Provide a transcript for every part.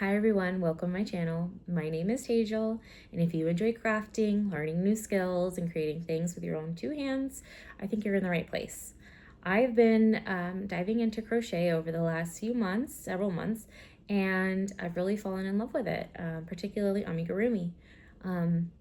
Hi everyone, welcome to my channel. My name is Tejal, and if you enjoy crafting, learning new skills, and creating things with your own two hands, I think you're in the right place. I've been diving into crochet over the last few months, several months, and I've really fallen in love with it, particularly amigurumi. Um,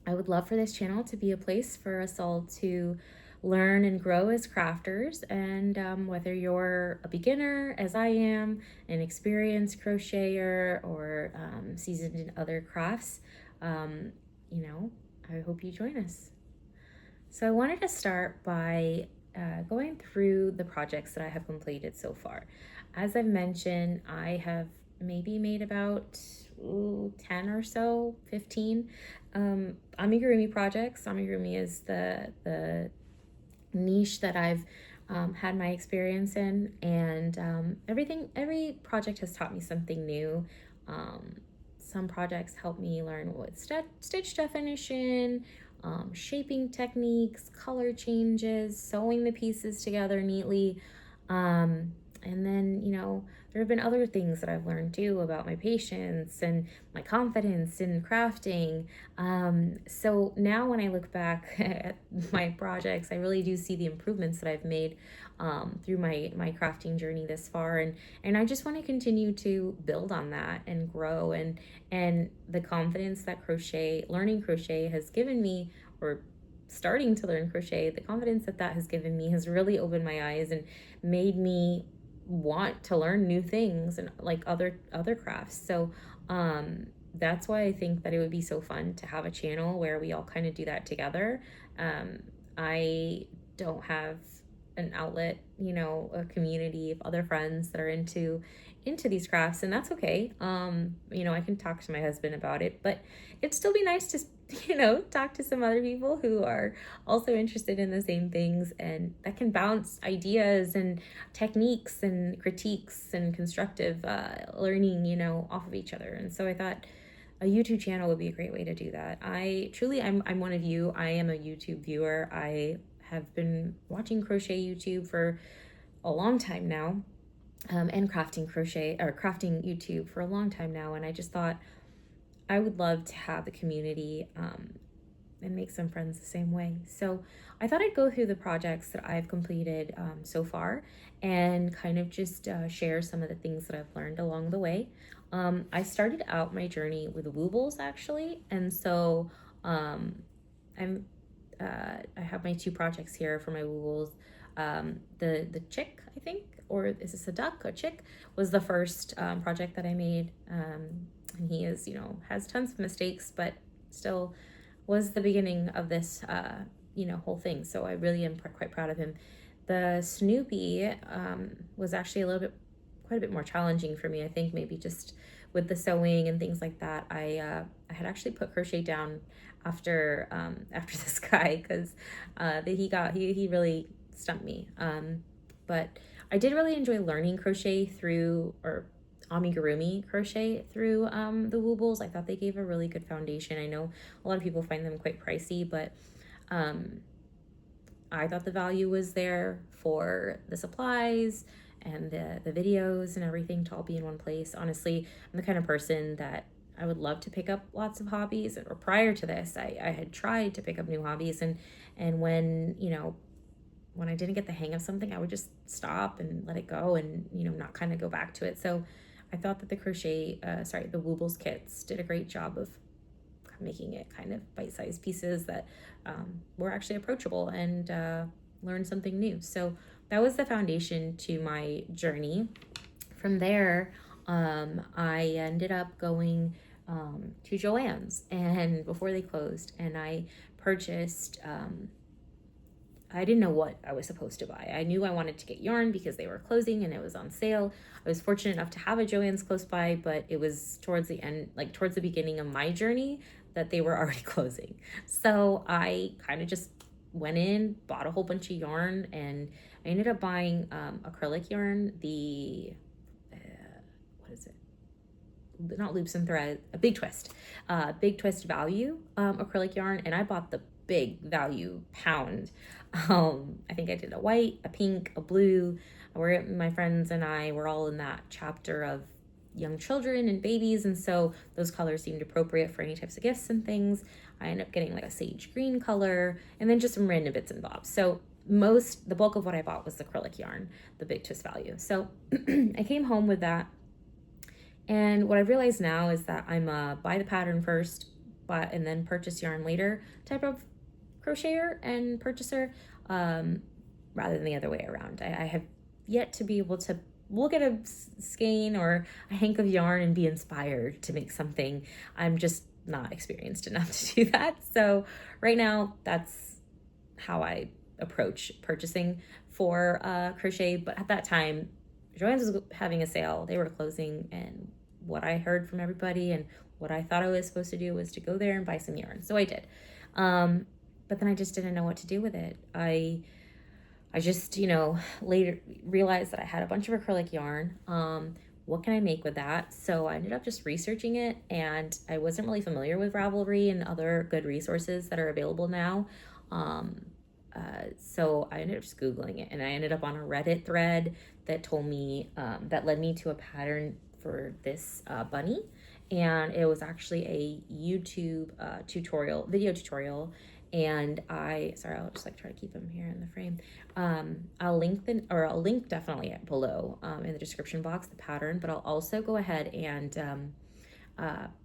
I would love for this channel to be a place for us all to learn and grow as crafters. And whether you're a beginner, as I am, an experienced crocheter, or seasoned in other crafts, um, I hope you join us. So I wanted to start by going through the projects that I have completed so far. As I've mentioned, I have maybe made about 10 or so, 15 amigurumi projects. Amigurumi is the niche that I've had my experience in, and every project has taught me something new. Some projects help me learn what stitch definition, shaping techniques, color changes, sewing the pieces together neatly. And then, there have been other things that I've learned too about my patience and my confidence in crafting. So now when I look back at my projects, I really do see the improvements that I've made through my crafting journey this far. And I just want to continue to build on that and grow, and the confidence that learning crochet has given me, or starting to learn crochet, the confidence that has given me has really opened my eyes and made me want to learn new things and like other crafts. So that's why I think that it would be so fun to have a channel where we all kind of do that together. I don't have an outlet, a community of other friends that are into these crafts, and that's okay. I can talk to my husband about it, but it'd still be nice to talk to some other people who are also interested in the same things, and that can bounce ideas and techniques and critiques and constructive learning, off of each other. And so I thought a YouTube channel would be a great way to do that. I'm one of you. I am a YouTube viewer. I have been watching crochet YouTube for a long time now, and crafting YouTube for a long time now. And I just thought I would love to have a community and make some friends the same way. So I thought I'd go through the projects that I've completed so far, and kind of just share some of the things that I've learned along the way. I started out my journey with woobles, actually, and so I have my two projects here for my woobles. The chick, I think, or is this a duck? A chick was the first project that I made. And he is, has tons of mistakes, but still was the beginning of this, whole thing. So I really am quite proud of him. The Snoopy was actually quite a bit more challenging for me. I think maybe just with the sewing and things like that. I had actually put crochet down after this guy, because he really stumped me. But I did really enjoy learning crochet or amigurumi crochet through the woobles. I thought they gave a really good foundation. I know a lot of people find them quite pricey, but I thought the value was there for the supplies and the videos and everything to all be in one place. Honestly, I'm the kind of person that I would love to pick up lots of hobbies. Or prior to this, I had tried to pick up new hobbies, and when when I didn't get the hang of something, I would just stop and let it go, and not kind of go back to it. So I thought that the the woobles kits did a great job of making it kind of bite-sized pieces that were actually approachable, and learn something new. So that was the foundation to my journey. From there, I ended up going to Joann's, and before they closed, and I purchased I didn't know what I was supposed to buy. I knew I wanted to get yarn because they were closing and it was on sale. I was fortunate enough to have a Joann's close by, but it was towards the beginning of my journey that they were already closing. So I kind of just went in, bought a whole bunch of yarn, and I ended up buying acrylic yarn, what is it? Not loops and thread, a Big Twist value acrylic yarn, and I bought the big value pound. I think I did a white, a pink, a blue. My friends and I were all in that chapter of young children and babies, and so those colors seemed appropriate for any types of gifts and things. I ended up getting like a sage green color, and then just some random bits and bobs. So the bulk of what I bought was the acrylic yarn, the Big Twist Value. So I came home with that, and what I realized now is that I'm a buy the pattern first, and then purchase yarn later type of crocheter and purchaser, rather than the other way around. I have yet to be able to look at a skein or a hank of yarn and be inspired to make something. I'm just not experienced enough to do that. So right now, that's how I approach purchasing for crochet. But at that time, Joann's was having a sale. They were closing, and what I heard from everybody and what I thought I was supposed to do was to go there and buy some yarn. So I did. But then I just didn't know what to do with it. I just, later realized that I had a bunch of acrylic yarn. What can I make with that? So I ended up just researching it, and I wasn't really familiar with Ravelry and other good resources that are available now. So I ended up just Googling it, and I ended up on a Reddit thread that told me, that led me to a pattern for this bunny. And it was actually a YouTube video tutorial. And I'll just like try to keep them here in the frame. I'll link definitely below in the description box, the pattern, but I'll also go ahead and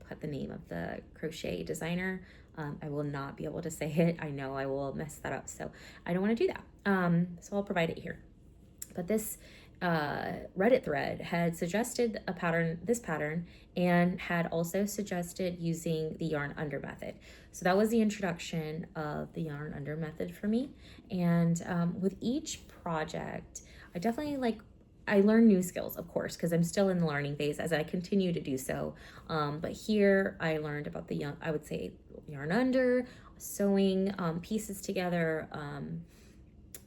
put the name of the crochet designer. I will not be able to say it. I know I will mess that up, so I don't want to do that. So I'll provide it here. But this Reddit thread had suggested this pattern, and had also suggested using the yarn under method. So that was the introduction of the yarn under method for me. And with each project, I learn new skills, of course, because I'm still in the learning phase as I continue to do so. But here I learned about I would say yarn under, sewing pieces together.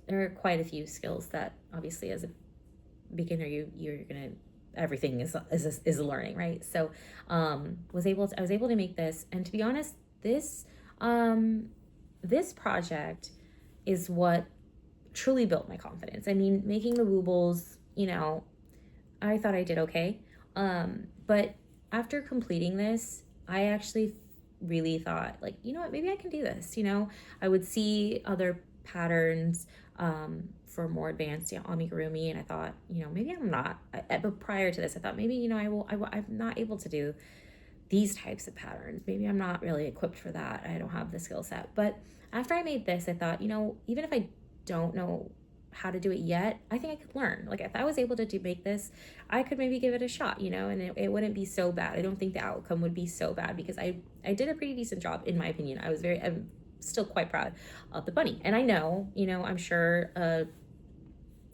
There are quite a few skills that obviously as a beginner you're gonna, everything is a learning, right? So I was able to make this, and to be honest, this project is what truly built my confidence. I mean, making the woobles, I thought I did okay, but after completing this, I actually really thought, like, you know what, maybe I can do this. I would see other patterns for more advanced amigurumi, and I thought, maybe I'm not. But prior to this, I thought maybe I'm not able to do these types of patterns. Maybe I'm not really equipped for that. I don't have the skill set. But after I made this, I thought, even if I don't know how to do it yet, I think I could learn. Like, if I was able to make this, I could maybe give it a shot, and it wouldn't be so bad. I don't think the outcome would be so bad, because I did a pretty decent job, in my opinion. I'm still quite proud of the bunny. And I know, I'm sure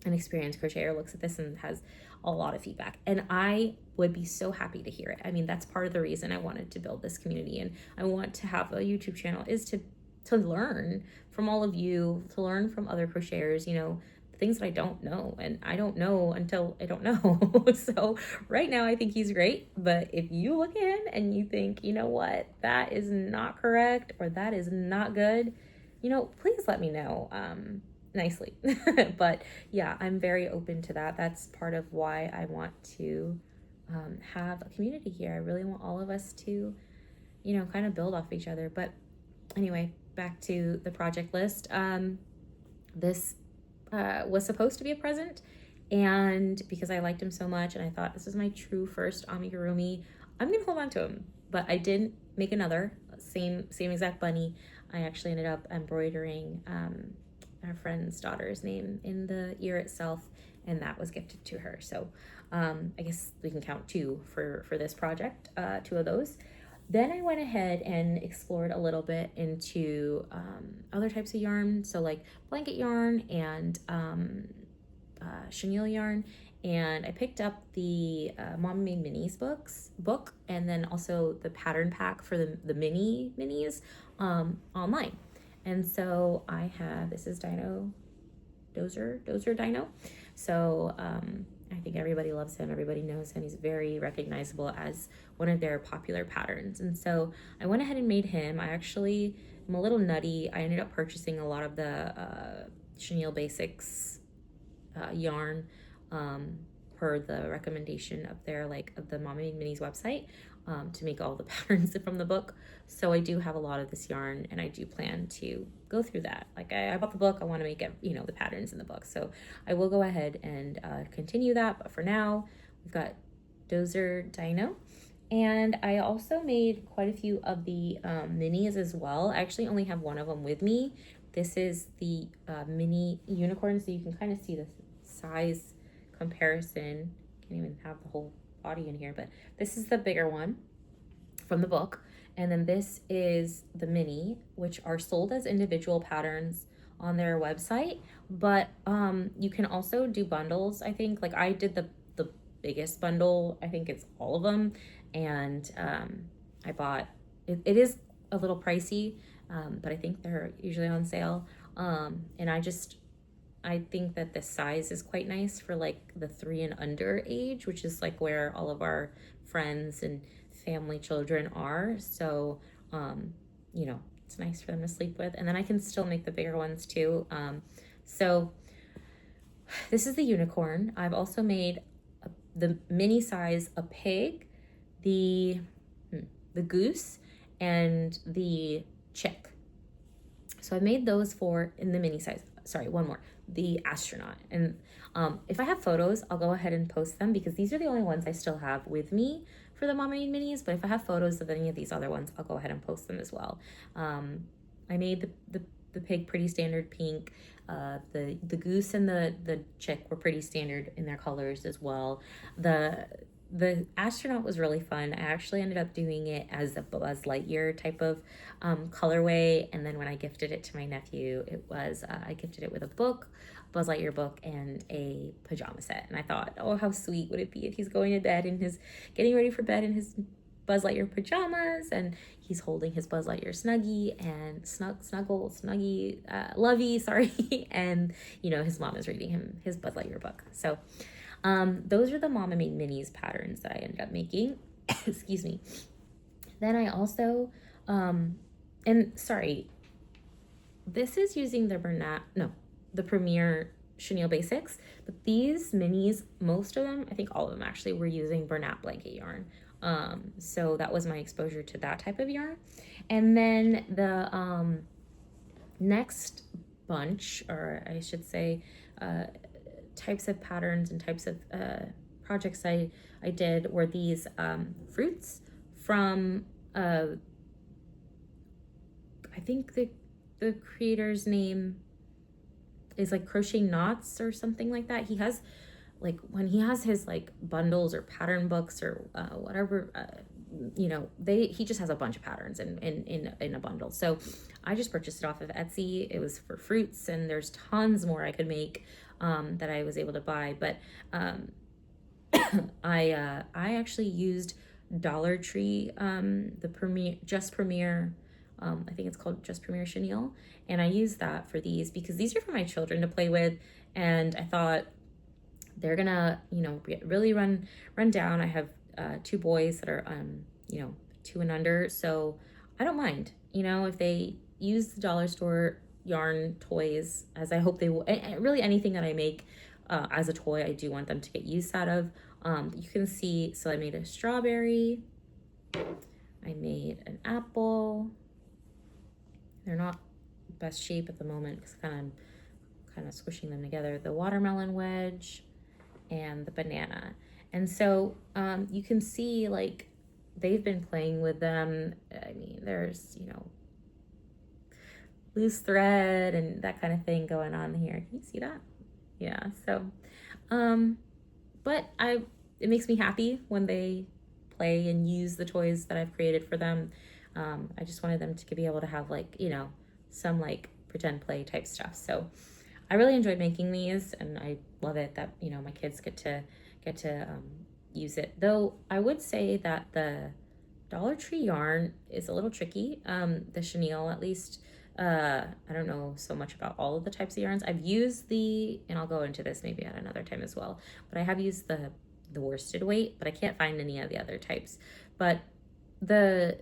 an experienced crocheter looks at this and has a lot of feedback, and I would be so happy to hear it. I mean, that's part of the reason I wanted to build this community, and I want to have a YouTube channel, is to learn from all of you, to learn from other crocheters, things that I don't know, and I don't know until I don't know. So right now I think he's great, but if you look at him and you think, what, that is not correct, or that is not good, please let me know nicely. But yeah, I'm very open to that. That's part of why I want to have a community here. I really want all of us to, kind of build off each other. But anyway, back to the project list. This was supposed to be a present, and because I liked him so much and I thought this is my true first amigurumi, I'm gonna hold on to him. But I didn't make another same exact bunny. I actually ended up embroidering our friend's daughter's name in the ear itself, and that was gifted to her. So I guess we can count two for this project, two of those. Then I went ahead and explored a little bit into other types of yarn, so like blanket yarn and chenille yarn, and I picked up the Mama Made Minis book, and then also the pattern pack for the minis online. And so I have, this is Dozer Dino. So I think everybody loves him. Everybody knows him. He's very recognizable as one of their popular patterns. And so I went ahead and made him. I actually am a little nutty. I ended up purchasing a lot of the Chenille Basics yarn per the recommendation of their of the Mama Made Minis website, to make all the patterns from the book. So I do have a lot of this yarn, and I do plan to go through that. Like I bought the book, I want to make it, the patterns in the book. So I will go ahead and continue that. But for now, we've got Dozer Dino. And I also made quite a few of the minis as well. I actually only have one of them with me. This is the mini unicorn, so you can kind of see the size comparison. Can't even have the whole body in here, but this is the bigger one from the book. And then this is the mini, which are sold as individual patterns on their website. But you can also do bundles, I think. Like I did the biggest bundle. I think it's all of them. And I bought, it is a little pricey, but I think they're usually on sale. And I think that the size is quite nice for like the 3 and under age, which is like where all of our friends and family children are. So, it's nice for them to sleep with. And then I can still make the bigger ones too. So this is the unicorn. I've also made the mini size, a pig, the goose, and the chick. So I made those 4 in the mini size. Sorry, one more, the astronaut. And if I have photos, I'll go ahead and post them, because these are the only ones I still have with me for the Mama Made Minis. But if I have photos of any of these other ones, I'll go ahead and post them as well. I made the pig pretty standard pink. The goose and the chick were pretty standard in their colors as well. The astronaut was really fun. I actually ended up doing it as a Buzz Lightyear type of colorway. And then when I gifted it to my nephew, it was, I gifted it with a book, Buzz Lightyear book, and a pajama set. And I thought, oh, how sweet would it be if he's going to bed in getting ready for bed in his Buzz Lightyear pajamas, and he's holding his Buzz Lightyear Snuggie and Lovey, sorry. And, his mom is reading him his Buzz Lightyear book. So those are the Mama Made Minis patterns that I ended up making. Excuse me. Then I also, and sorry, this is using the Premier Chenille Basics, but these minis, most of them, I think all of them actually, were using Bernat blanket yarn. So that was my exposure to that type of yarn. And then the next bunch, or I should say, types of patterns and types of projects I did were these fruits from I think the creator's name is like Crochet Knots or something like that. He has, like, when he has his like bundles or pattern books or whatever, he just has a bunch of patterns in a bundle. So I just purchased it off of Etsy. It was for fruits, and there's tons more I could make that I was able to buy. But I actually used Dollar Tree, the Premier, I think it's called Just Premier Chenille, and I used that for these because these are for my children to play with, and I thought they're gonna, really run down. I have 2 boys that are 2 and under, so I don't mind, if they use the dollar store yarn toys, as I hope they will. And really anything that I make as a toy, I do want them to get use out of. You can see, so I made a strawberry, I made an apple. They're not best shape at the moment because kind of squishing them together. The watermelon wedge and the banana. And so you can see, like, they've been playing with them. I mean, there's, loose thread and that kind of thing going on here. Can you see that? Yeah. So, but it makes me happy when they play and use the toys that I've created for them. I just wanted them to be able to have, like, some like pretend play type stuff. So I really enjoyed making these, and I love it that, my kids get to use it. Though I would say that the Dollar Tree yarn is a little tricky. The chenille, at least, I don't know so much about all of the types of yarns. I've used and I'll go into this maybe at another time as well, but I have used the worsted weight, but I can't find any of the other types. But the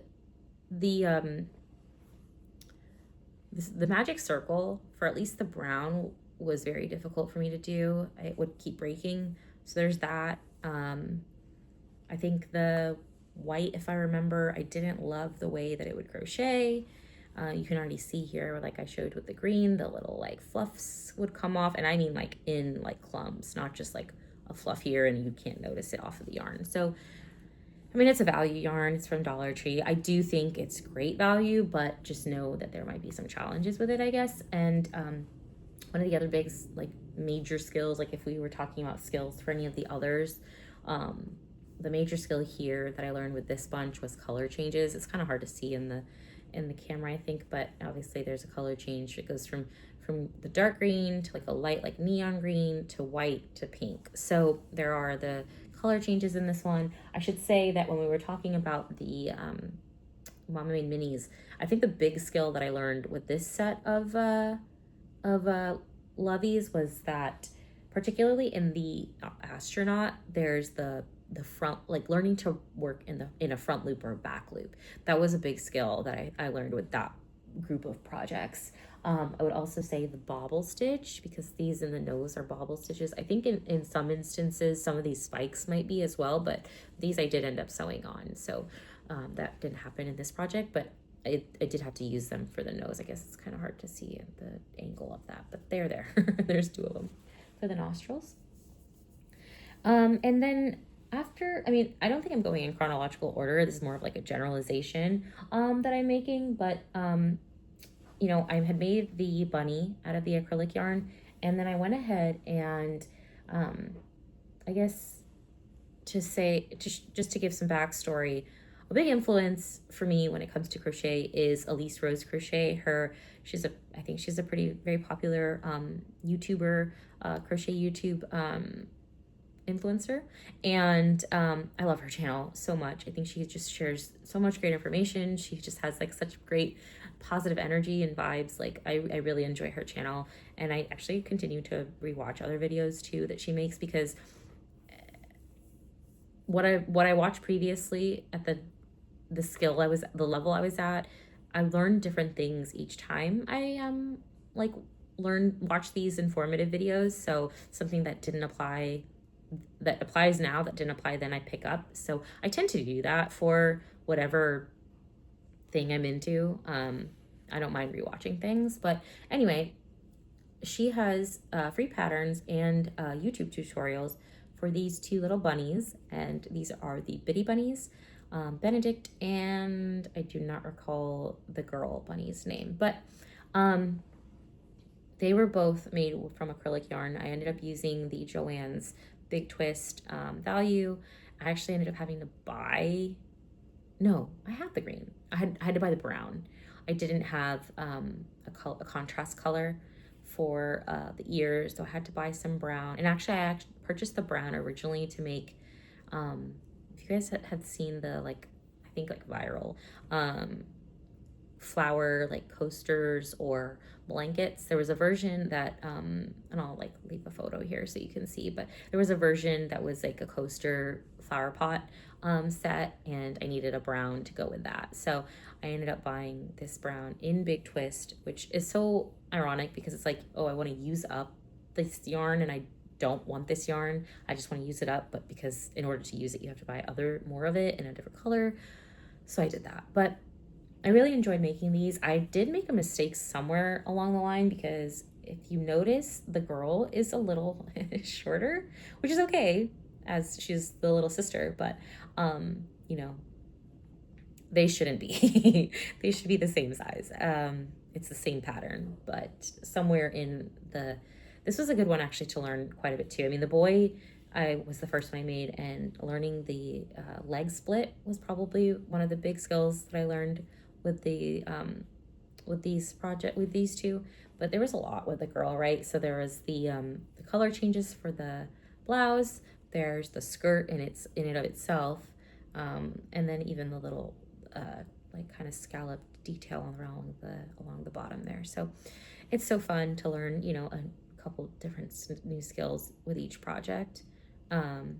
magic circle for at least the brown was very difficult for me to do. It would keep breaking So there's that. I think the white, if I remember, I didn't love the way that it would crochet. You can already see here, like I showed with the green, the little like fluffs would come off. And I mean like in like clumps, not just like a fluff here and you can't notice it off of the yarn. So, I mean, it's a value yarn. It's from Dollar Tree. I do think it's great value, but just know that there might be some challenges with it, I guess. And one of the other big like major skills, like if we were talking about skills for any of the others, the major skill here that I learned with this bunch was color changes. It's kind of hard to see in the camera, I think, but obviously there's a color change. It goes from the dark green to like a light like neon green to white to pink. So there are the color changes in this one. I should say that when we were talking about the Mama Made Minis, I think the big skill that I learned with this set of Lovies was that, particularly in the astronaut, there's the front, like learning to work in a front loop or a back loop. That was a big skill that I learned with that group of projects. I would also say the bobble stitch, because these in the nose are bobble stitches. I think in some instances some of these spikes might be as well, but these I did end up sewing on, so that didn't happen in this project, but I did have to use them for the nose. I guess it's kind of hard to see the angle of that, but they're there. There's two of them for the nostrils. And then after, I mean, I don't think I'm going in chronological order. This is more of like a generalization that I'm making, but you know, I had made the bunny out of the acrylic yarn, and then I went ahead and I guess just to give some backstory, a big influence for me when it comes to crochet is Elise Rose Crochet. I think she's a very popular YouTuber, crochet YouTube influencer, and I love her channel so much. I think she just shares so much great information. She just has like such great positive energy and vibes. Like I really enjoy her channel, and I actually continue to rewatch other videos too that she makes, because what I watched previously at the level I was at, I learned different things each time I like watch these informative videos. So something that applies now that didn't apply then, I pick up. So I tend to do that for whatever thing I'm into. I don't mind rewatching things, but anyway, she has free patterns and YouTube tutorials for these two little bunnies, and these are the Bitty bunnies, Benedict, and I do not recall the girl bunny's name, but they were both made from acrylic yarn. I ended up using the Joann's Big Twist value. I actually ended up having to buy, no, I had the green. I had to buy the brown. I didn't have a contrast color for the ears, so I had to buy some brown. And actually I purchased the brown originally to make, if you guys had seen the I think viral flower coasters or blankets, there was a version that and I'll leave a photo here so you can see, but there was a version that was a coaster flower pot set, and I needed a brown to go with that, so I ended up buying this brown in Big Twist, which is so ironic because it's oh, I want to use up this yarn and I don't want this yarn, I just want to use it up, but because in order to use it you have to buy more of it in a different color, so I did that. But I really enjoyed making these. I did make a mistake somewhere along the line, because if you notice, the girl is a little shorter, which is okay as she's the little sister, but you know, they shouldn't be. They should be the same size. It's the same pattern, but somewhere in this was a good one actually to learn quite a bit too. I mean, the boy was the first one I made, and learning the leg split was probably one of the big skills that I learned with these two. But there was a lot with the girl, right? So there was the color changes for the blouse, there's the skirt in and of itself, and then even the little kind of scalloped detail along the bottom there. So it's so fun to learn, you know, a couple different new skills with each project. And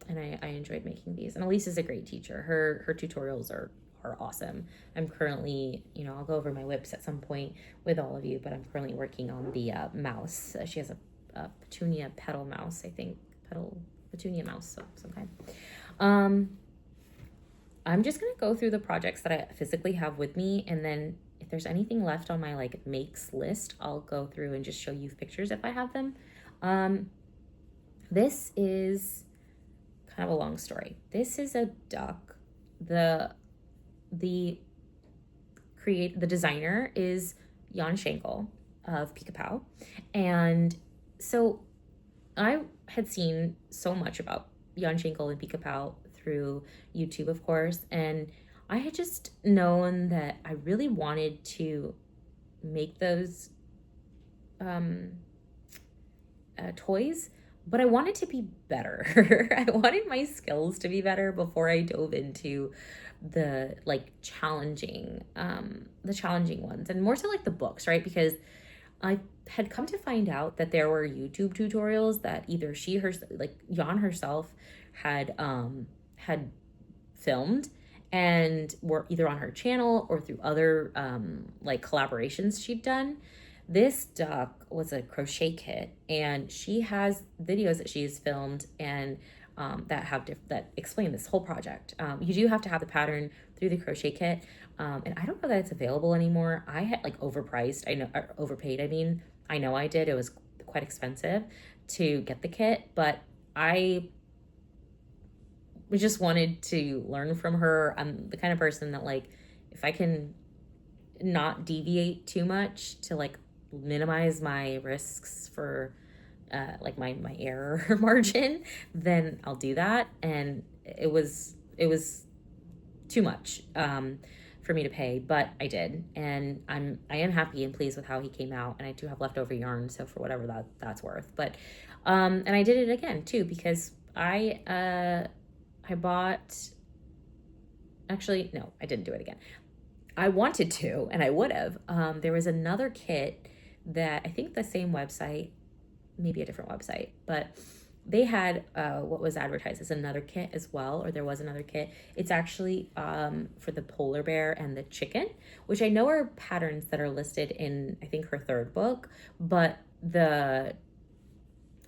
I enjoyed making these, and Elise is a great teacher. Her tutorials are awesome. I'm currently, you know, I'll go over my whips at some point with all of you, but I'm currently working on the mouse. She has a petunia petal mouse, I think, petunia mouse, some kind. I'm just gonna go through the projects that I physically have with me, and then if there's anything left on my like makes list, I'll go through and just show you pictures if I have them. This is kind of a long story. This is a duck. The designer is Jan Schenkel of Pika. And so I had seen so much about Jan Schenkel and Pika through YouTube, of course, and I had just known that I really wanted to make those toys, but I wanted to be better. I wanted my skills to be better before I dove into the like challenging ones, and more so like the books, right? Because I had come to find out that there were YouTube tutorials that either Jan herself had filmed and were either on her channel or through other like collaborations she'd done. This duck was a crochet kit, and she has videos that she's filmed and that explain this whole project. You do have to have the pattern through the crochet kit, and I don't know that it's available anymore. I had like overpaid. I mean, I know I did. It was quite expensive to get the kit, but I just wanted to learn from her. I'm the kind of person that like, if I can not deviate too much to like minimize my risks for like my error margin, then I'll do that. And it was too much for me to pay, but I did, and I am happy and pleased with how he came out. And I do have leftover yarn, so for whatever that's worth. But and I did it again too, because I bought, actually no, I didn't do it again. I wanted to, and I would have. There was another kit that I think the same website, maybe a different website, but they had what was advertised as another kit as well, or there was another kit. It's actually for the polar bear and the chicken, which I know are patterns that are listed in, I think, her third book, but the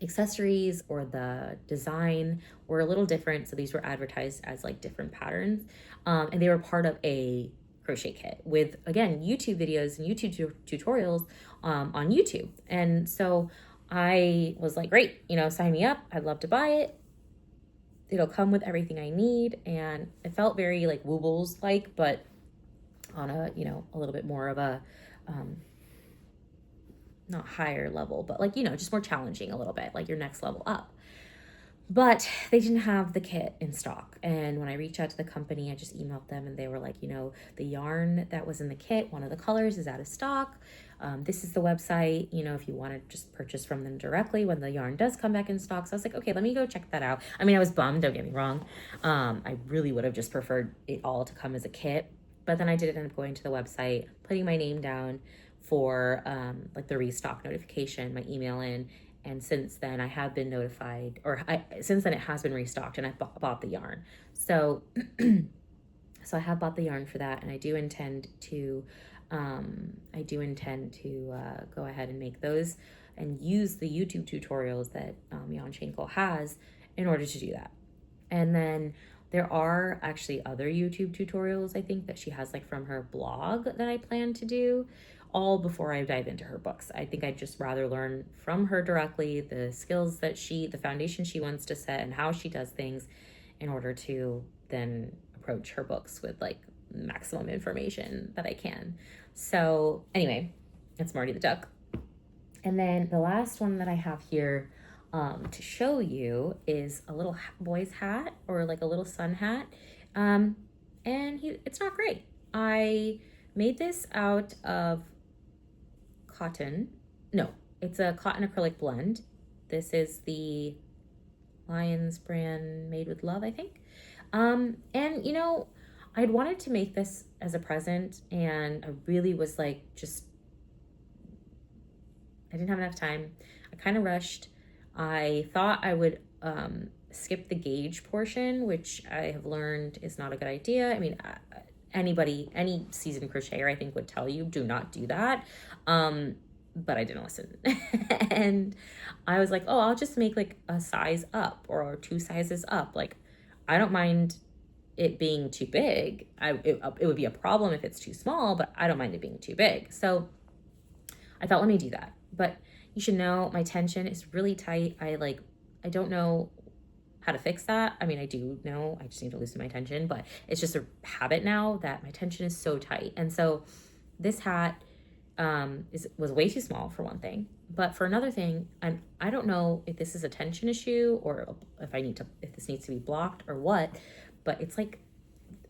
accessories or the design were a little different. So these were advertised as like different patterns, and they were part of a crochet kit with, again, YouTube videos and YouTube tutorials on YouTube. And so I was like, great, sign me up. I'd love to buy it. It'll come with everything I need. And it felt very like Woobles like, but on a, a little bit more of a, not higher level, but like, just more challenging a little bit, like your next level up. But they didn't have the kit in stock. And when I reached out to the company, I just emailed them, and they were like, the yarn that was in the kit, one of the colors is out of stock. This is the website, if you want to just purchase from them directly when the yarn does come back in stock. So I was like, okay, let me go check that out. I mean, I was bummed, don't get me wrong. I really would have just preferred it all to come as a kit. But then I did end up going to the website, putting my name down for like the restock notification, my email in. And since then I have been notified, since then it has been restocked, and I bought the yarn. So, so I have bought the yarn for that, and I do intend to go ahead and make those and use the YouTube tutorials that Jan Schenkel has in order to do that. And then there are actually other YouTube tutorials, I think, that she has like from her blog that I plan to do, all before I dive into her books. I think I'd just rather learn from her directly the skills that the foundation she wants to set and how she does things, in order to then approach her books with like maximum information that I can. So anyway, it's Marty the Duck. And then the last one that I have here to show you is a little boy's hat, or like a little sun hat. And it's not great. I made this out of cotton. No, it's a cotton acrylic blend. This is the Lions brand Made with Love, I think. And I'd wanted to make this as a present, and I really was like, I didn't have enough time. I kind of rushed. I thought I would skip the gauge portion, which I have learned is not a good idea. I mean, any seasoned crocheter, I think, would tell you, do not do that. but I didn't listen. And I was like, oh, I'll just make like a size up or two sizes up. Like, I don't mind it being too big. It would be a problem if it's too small, but I don't mind it being too big. So I thought, let me do that. But you should know my tension is really tight. I don't know how to fix that. I mean, I do know, I just need to loosen my tension, but it's just a habit now that my tension is so tight. And so this hat was way too small for one thing, but for another thing, I don't know if this is a tension issue or if this needs to be blocked or what, but it's like,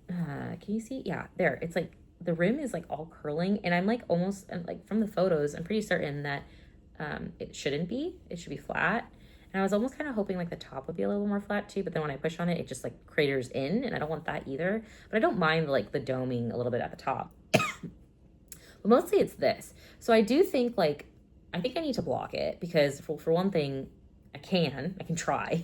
can you see? Yeah, there. It's like the rim is like all curling, and I'm like almost, and like from the photos, I'm pretty certain that it shouldn't be. It should be flat. And I was almost kind of hoping like the top would be a little more flat too, but then when I push on it, it just like craters in, and I don't want that either. But I don't mind like the doming a little bit at the top. But mostly it's this. So I do think like, I think I need to block it because for one thing, I can try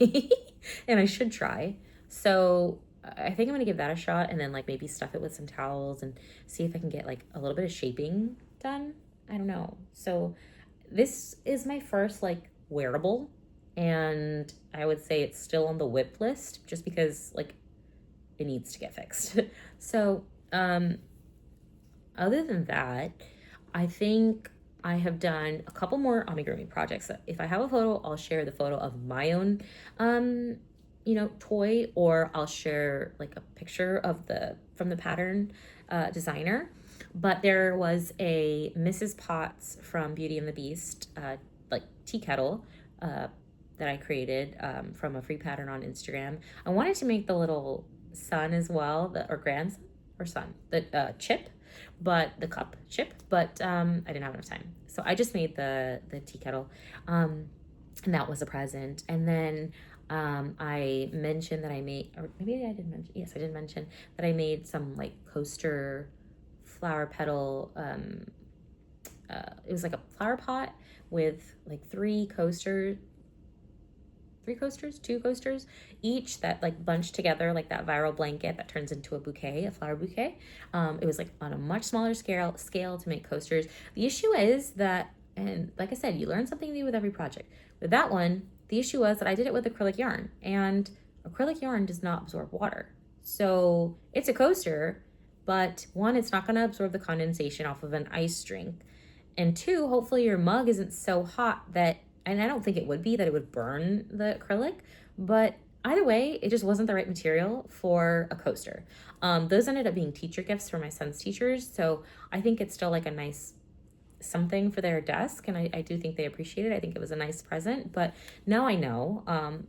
and I should try. So I think I'm gonna give that a shot and then like maybe stuff it with some towels and see if I can get like a little bit of shaping done. I don't know. So this is my first like wearable, and I would say it's still on the whip list just because like it needs to get fixed. So other than that, I think I have done a couple more amigurumi projects. If I have a photo, I'll share the photo of my own, toy, or I'll share like a picture of from the pattern designer. But there was a Mrs. Potts from Beauty and the Beast, like tea kettle, that I created from a free pattern on Instagram. I wanted to make the little son as well, or grandson or son, the chip, but the cup chip, but I didn't have enough time. So I just made the tea kettle, and that was a present. And then I mentioned that I made, or maybe I didn't mention, yes, I did mention that I made some like coaster flower petal, it was like a flower pot with like two coasters each that like bunched together like that viral blanket that turns into a flower bouquet. It was like on a much smaller scale to make coasters. The issue is that, and like I said, you learn something new with every project. With that one, the issue was that I did it with acrylic yarn, and acrylic yarn does not absorb water. So it's a coaster, but one, it's not going to absorb the condensation off of an ice drink. And two, hopefully your mug isn't so hot that, and I don't think it would be, that it would burn the acrylic, but either way, it just wasn't the right material for a coaster. Those ended up being teacher gifts for my son's teachers, so I think it's still like a nice something for their desk, and I do think they appreciate it. I think it was a nice present, but now I know,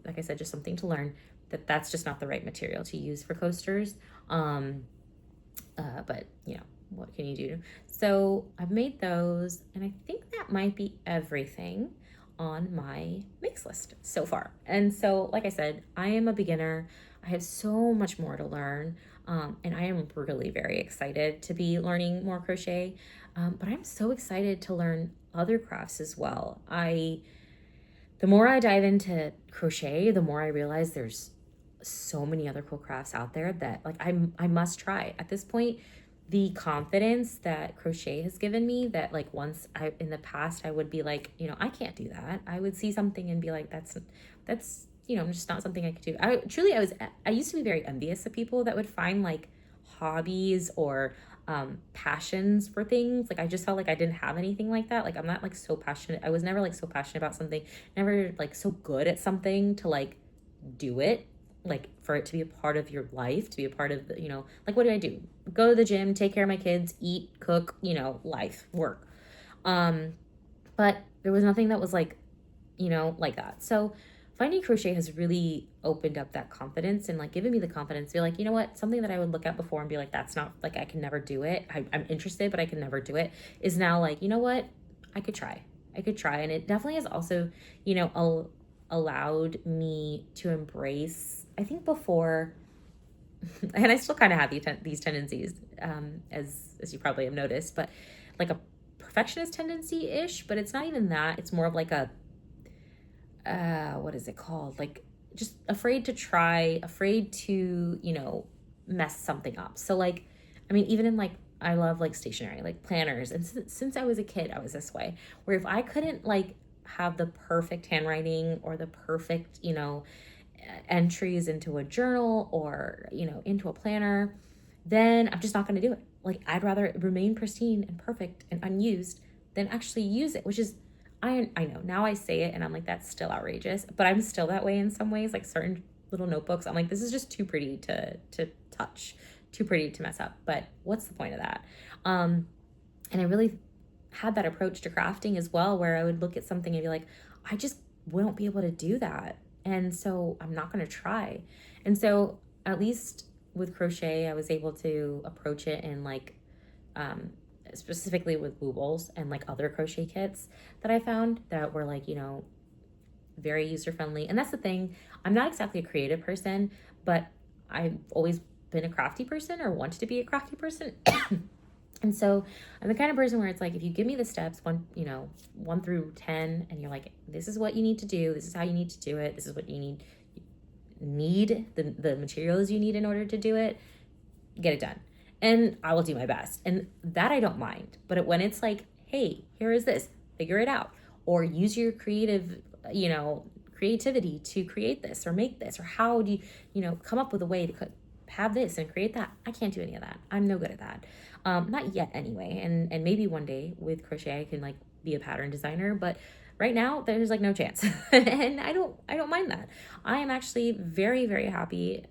like I said, just something to learn, that that's just not the right material to use for coasters. But what can you do? So I've made those, and I think that might be everything on my makes list so far. And so, like I said, I am a beginner. I have so much more to learn, and I am really very excited to be learning more crochet. But I'm so excited to learn other crafts as well. The more I dive into crochet, the more I realize there's so many other cool crafts out there that like I must try. At this point, the confidence that crochet has given me, that like once in the past I would be like, I can't do that. I would see something and be like, that's just not something I could do. I used to be very envious of people that would find like hobbies or passions for things. Like I just felt like I didn't have anything like that. Like I'm not like so passionate. I was never like so passionate about something, never like so good at something to like do it, like for it to be a part of your life, to be a part of the, like what do I do? Go to the gym, take care of my kids, eat, cook, life, work. But there was nothing that was like, like that. So finding crochet has really opened up that confidence and like given me the confidence to be like, you know what, something that I would look at before and be like, that's not, like I can never do it. I'm interested, but I can never do it, is now like, you know what, I could try. And it definitely has also, allowed me to embrace, I think before, and I still kind of have these tendencies, as you probably have noticed, but like a perfectionist tendency-ish, but it's not even that. It's more of like a, what is it called? Like just afraid to try, afraid to, mess something up. So like, I mean, even in like I love like stationery, like planners. And since I was a kid, I was this way, where if I couldn't like have the perfect handwriting or the perfect, entries into a journal or, into a planner, then I'm just not going to do it. Like, I'd rather it remain pristine and perfect and unused than actually use it, which is, I know now I say it and I'm like, that's still outrageous, but I'm still that way in some ways. Like certain little notebooks, I'm like, this is just too pretty to touch, too pretty to mess up. But what's the point of that? And I really had that approach to crafting as well, where I would look at something and be like, I just won't be able to do that. And so I'm not going to try. And so at least with crochet, I was able to approach it in like, specifically with boobles and like other crochet kits that I found that were like, very user friendly. And that's the thing. I'm not exactly a creative person, but I've always been a crafty person or wanted to be a crafty person. And so I'm the kind of person where it's like, if you give me the steps, 1 through 10, and you're like, this is what you need to do. This is how you need to do it. This is what you need the materials you need in order to do it, get it done. And I will do my best. And that I don't mind. But when it's like, hey, here is this, figure it out, or use your creativity to create this or make this, or how do you, come up with a way to have this and create that. I can't do any of that. I'm no good at that. Not yet anyway. And maybe one day with crochet, I can like be a pattern designer, but right now there's like no chance. And I don't mind that. I am actually very, very happy,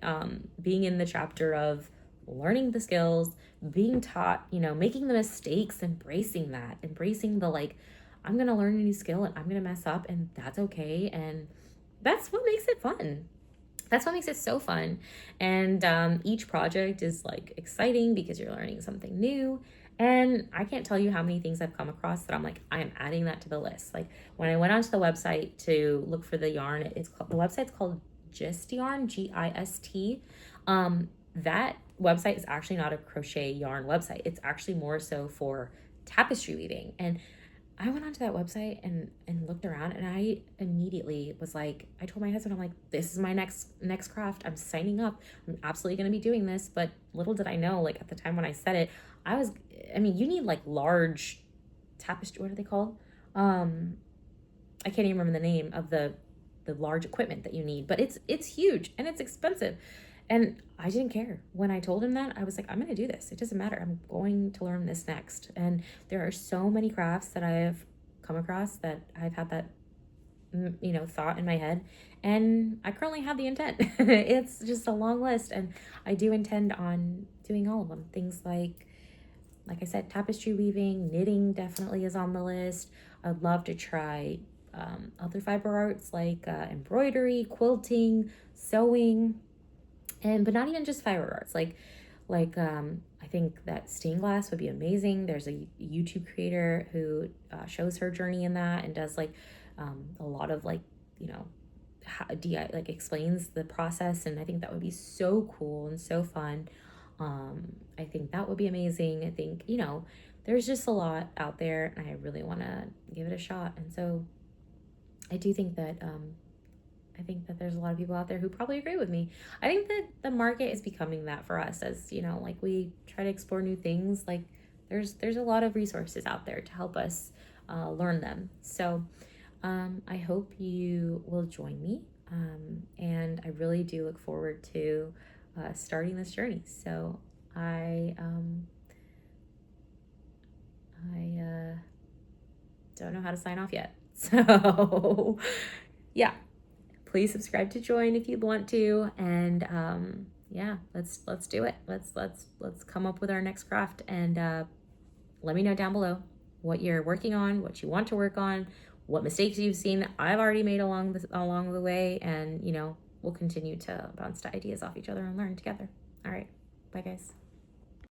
being in the chapter of learning the skills, being taught, making the mistakes, embracing the like, I'm going to learn a new skill and I'm going to mess up, and that's okay. And that's what makes it fun. That's what makes it so fun. And each project is like exciting because you're learning something new. And I can't tell you how many things I've come across that I'm like, I am adding that to the list. Like when I went onto the website to look for the yarn, the website's called Gist Yarn, GIST. That website is actually not a crochet yarn website. It's actually more so for tapestry weaving. And I went onto that website and looked around, and I immediately was like, I told my husband, I'm like, this is my next craft. I'm signing up. I'm absolutely going to be doing this. But little did I know, like at the time when I said it, you need like large tapestry. What are they called? I can't even remember the name of the large equipment that you need, but it's huge and it's expensive. And I didn't care. When I told him that, I was like, I'm going to do this. It doesn't matter. I'm going to learn this next. And there are so many crafts that I have come across that I've had that, thought in my head. And I currently have the intent. It's just a long list. And I do intend on doing all of them. Things like I said, tapestry weaving, knitting definitely is on the list. I'd love to try other fiber arts like embroidery, quilting, sewing, but not even just fiber arts. I think that stained glass would be amazing. There's a YouTube creator who shows her journey in that and does like a lot of explains the process, and I think that would be so cool and so fun. I think that would be amazing. I think there's just a lot out there, and I really want to give it a shot. And so I do think that there's a lot of people out there who probably agree with me. I think that the market is becoming that for us as, we try to explore new things. Like there's a lot of resources out there to help us learn them. So I hope you will join me. And I really do look forward to starting this journey. So I don't know how to sign off yet. So yeah. Please subscribe to join if you'd want to, and let's do it. Let's come up with our next craft, and let me know down below what you're working on, what you want to work on, what mistakes you've seen I've already made along the way, and we'll continue to bounce ideas off each other and learn together. All right, bye guys.